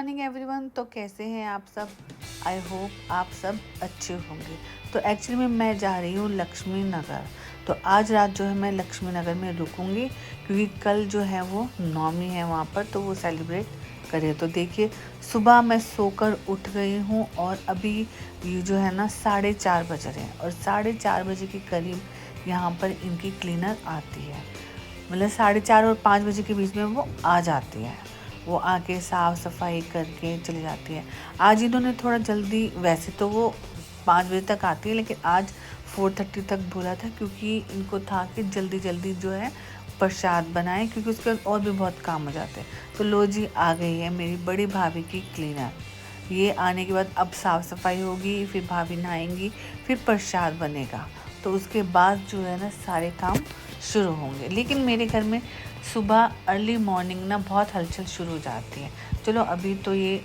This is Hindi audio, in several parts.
Morning everyone. तो कैसे हैं आप सब? आई होप आप सब अच्छे होंगे। तो एक्चुअली में मैं जा रही हूँ लक्ष्मी नगर। तो आज रात जो है मैं लक्ष्मी नगर में रुकूंगी, क्योंकि कल जो है वो नवमी है वहाँ पर, तो वो सेलिब्रेट करें। तो देखिए, सुबह मैं सोकर उठ गई हूँ और अभी ये जो है ना 4:30 बज रहे हैं, और 4:30 बजे के करीब यहाँ पर इनकी क्लीनर आती है। मतलब 4:30 और 5 बजे के बीच में वो आ जाती है। वो आके साफ़ सफाई करके चली जाती है। आज इन्होंने थोड़ा जल्दी, वैसे तो वो 5 बजे तक आती है, लेकिन आज 4:30 तक बोला था, क्योंकि इनको था कि जल्दी जल्दी जो है प्रसाद बनाएं, क्योंकि उसके बाद और भी बहुत काम हो जाते हैं। तो लो जी, आ गई है मेरी बड़ी भाभी की क्लीनर। ये आने के बाद अब साफ़ सफाई होगी, फिर भाभी नहाएंगी, फिर प्रसाद बनेगा। तो उसके बाद जो है ना सारे काम शुरू होंगे। लेकिन मेरे घर में सुबह अर्ली मॉर्निंग ना बहुत हलचल शुरू हो जाती है। चलो अभी तो ये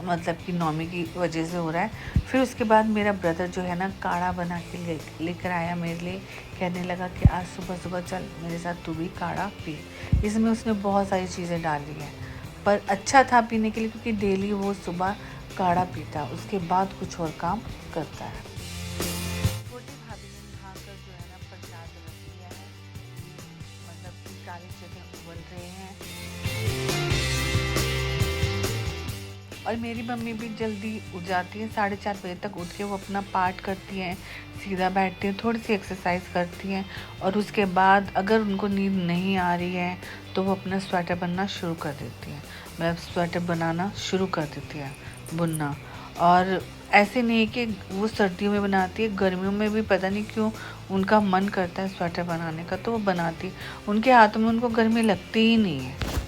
मतलब कि नौमी की वजह से हो रहा है। फिर उसके बाद मेरा ब्रदर जो है ना काढ़ा बना के लेकर आया मेरे लिए। कहने लगा कि आज सुबह सुबह चल मेरे साथ तू भी काढ़ा पी। इसमें उसने बहुत सारी चीज़ें डाली हैं, पर अच्छा था पीने के लिए, क्योंकि डेली वो सुबह काढ़ा पीता, उसके बाद कुछ और काम करता है। छोटी भाभी ने नहाकर जो है ना प्रसाद रख दिया है। मतलब कि काले चने उबल रहे हैं। और मेरी मम्मी भी जल्दी उठ जाती है, 4:30 बजे तक उठ के वो अपना पाठ करती हैं, सीधा बैठती हैं, थोड़ी सी एक्सरसाइज करती हैं, और उसके बाद अगर उनको नींद नहीं आ रही है तो वो अपना स्वेटर बनना शुरू कर देती हैं। मतलब स्वेटर बनाना शुरू कर देती है, बुनना। और ऐसे नहीं कि वो सर्दियों में बनाती है, गर्मियों में भी पता नहीं क्यों उनका मन करता है स्वेटर बनाने का, तो वो बनाती है। उनके हाथों में उनको गर्मी लगती ही नहीं है।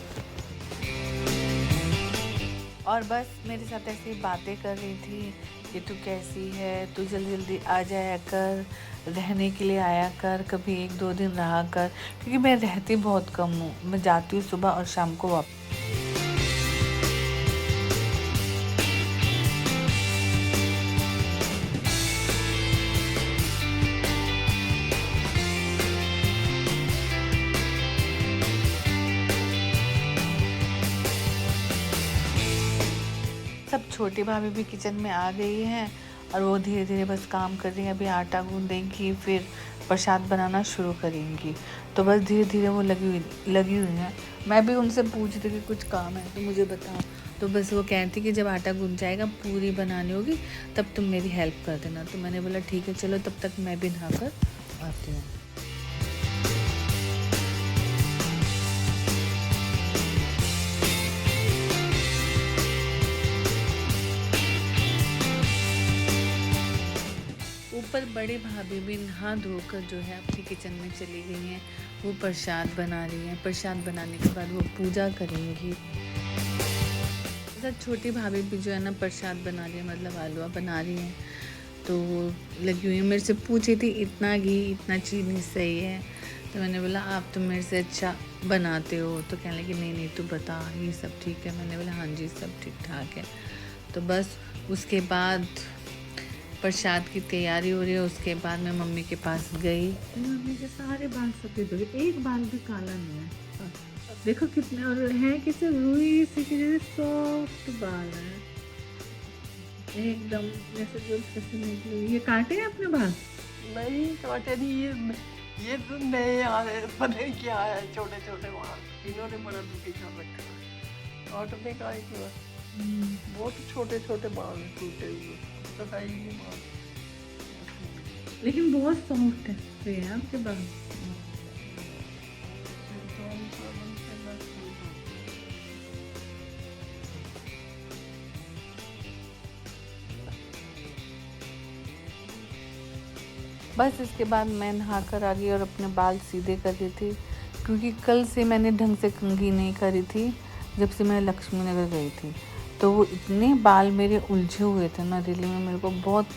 और बस मेरे साथ ऐसी बातें कर रही थी कि तू कैसी है, तू जल्दी जल्दी आ जाया कर, रहने के लिए आया कर, कभी 1-2 दिन रहा कर, क्योंकि मैं रहती बहुत कम हूँ। मैं जाती हूँ सुबह और शाम को वापस। सब छोटी भाभी भी किचन में आ गई हैं, और वो धीरे धीरे बस काम कर रही हैं। अभी आटा गूंदेंगी, फिर प्रसाद बनाना शुरू करेंगी। तो बस धीरे धीरे वो लगी हुई हैं। मैं भी उनसे पूछ रही थी कि कुछ काम है तो मुझे बताओ। तो बस वो कहती कि जब आटा गूंद जाएगा, पूरी बनानी होगी, तब तुम मेरी हेल्प कर देना। तो मैंने बोला ठीक है चलो, तब तक मैं भी नहा कर आती हूँ। ऊपर बड़ी भाभी भी नहा धोकर जो है अपनी किचन में चली गई हैं। वो प्रसाद बना रही हैं। प्रसाद बनाने के बाद वो पूजा करेंगी। मतलब छोटी भाभी भी जो है ना प्रसाद बना रही है, मतलब हलवा बना रही हैं। तो वो लगी हुई है, मेरे से पूछी थी इतना घी इतना चीनी सही है? तो मैंने बोला आप तो मेरे से अच्छा बनाते हो। तो कहने लगी नहीं नहीं तू बता, ये सब ठीक है? मैंने बोला हाँ जी सब ठीक ठाक है। तो बस उसके बाद प्रसाद की तैयारी हो रही है। उसके बाद मैं मम्मी के पास गई। मम्मी के सारे बाल सफ़ेद हो गए, एक बाल भी काला नहीं है। देखो कितने, और हैं कैसे रुई से की जैसे सॉफ्ट बाल है एकदम, जैसे जो कैसे निकले। ये काटे हैं अपने बाल? नहीं काटे नहीं, ये तो नए आ रहे, पता नहीं क्या है, छोटे छोटे बाल इन्होंने बड़ा दुखी कर रखा है। काटने का एक बहुत छोटे छोटे बाल टूटे हुए, सफाई के बाल, लेकिन बहुत सॉफ्ट है आपके बाल। बस इसके बाद मैं नहा कर आ गई और अपने बाल सीधे कर दी थी, क्योंकि कल से मैंने ढंग से कंघी नहीं करी थी। जब से मैं लक्ष्मी नगर गई थी तो वो इतने बाल मेरे उलझे हुए थे ना, दिल्ली में मेरे को बहुत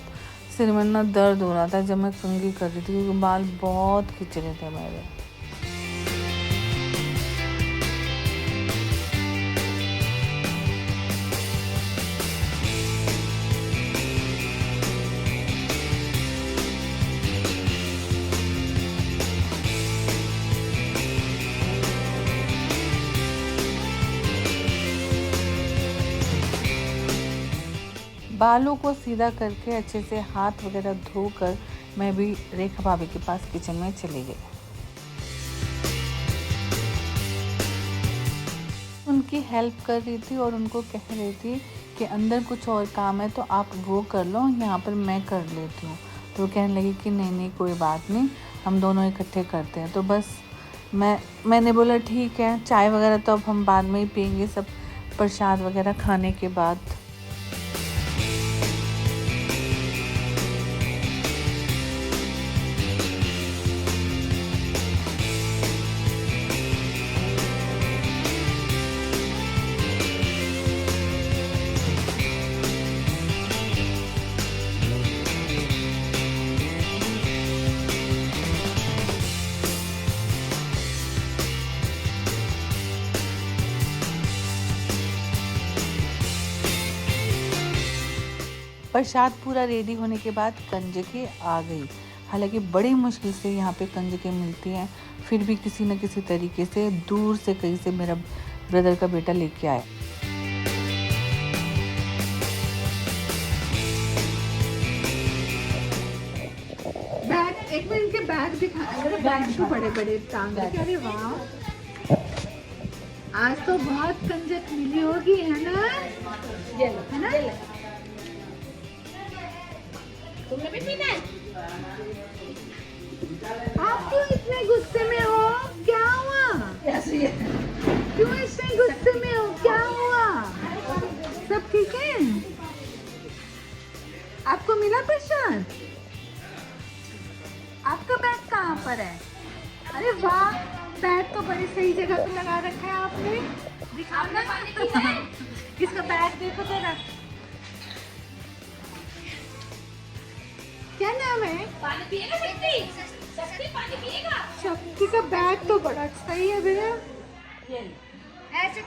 सिर में ना दर्द हो रहा था जब मैं कंघी कर रही थी, क्योंकि बाल बहुत खिंच रहे थे मेरे। बालों को सीधा करके अच्छे से हाथ वगैरह धोकर मैं भी रेखा भाभी के पास किचन में चली गई। उनकी हेल्प कर रही थी और उनको कह रही थी कि अंदर कुछ और काम है तो आप वो कर लो, यहाँ पर मैं कर लेती हूँ। तो वो कहने लगी कि नहीं कोई बात नहीं, हम दोनों इकट्ठे करते हैं। तो बस मैंने बोला ठीक है, चाय वगैरह तो अब हम बाद में ही पियेंगे, सब प्रसाद वगैरह खाने के बाद। प्रसाद पूरा रेडी होने के बाद कंजकें आ गई। हालांकि बड़ी मुश्किल से यहाँ पे कंजकें मिलती हैं, फिर भी किसी न किसी तरीके से दूर से कहीं से मेरा ब्रदर का बेटा लेके आया। बैग, एक मिनट के बैग दिखा, बैग तो बड़े बड़े टांग के। अरे वाह, आज तो बहुत कंजक मिली होगी, है ना? है ना? तुमने भी पीना है? आप क्यों इतने गुस्से में हो? क्या हुआ? क्यों इतने गुस्से में हो? क्या हुआ? सब ठीक है? आपको मिला प्रसाद? आपका बैग कहाँ पर है? अरे वाह, बैग तो बड़ी सही जगह पे लगा रखा है आपने। दिखाओ ना। इसका बैग देखो जरा। क्या नाम है? पानी पिएगा शक्ति? शक्ति पानी पिएगा? शक्ति का बैग तो बड़ा सही है भैया। ऐसे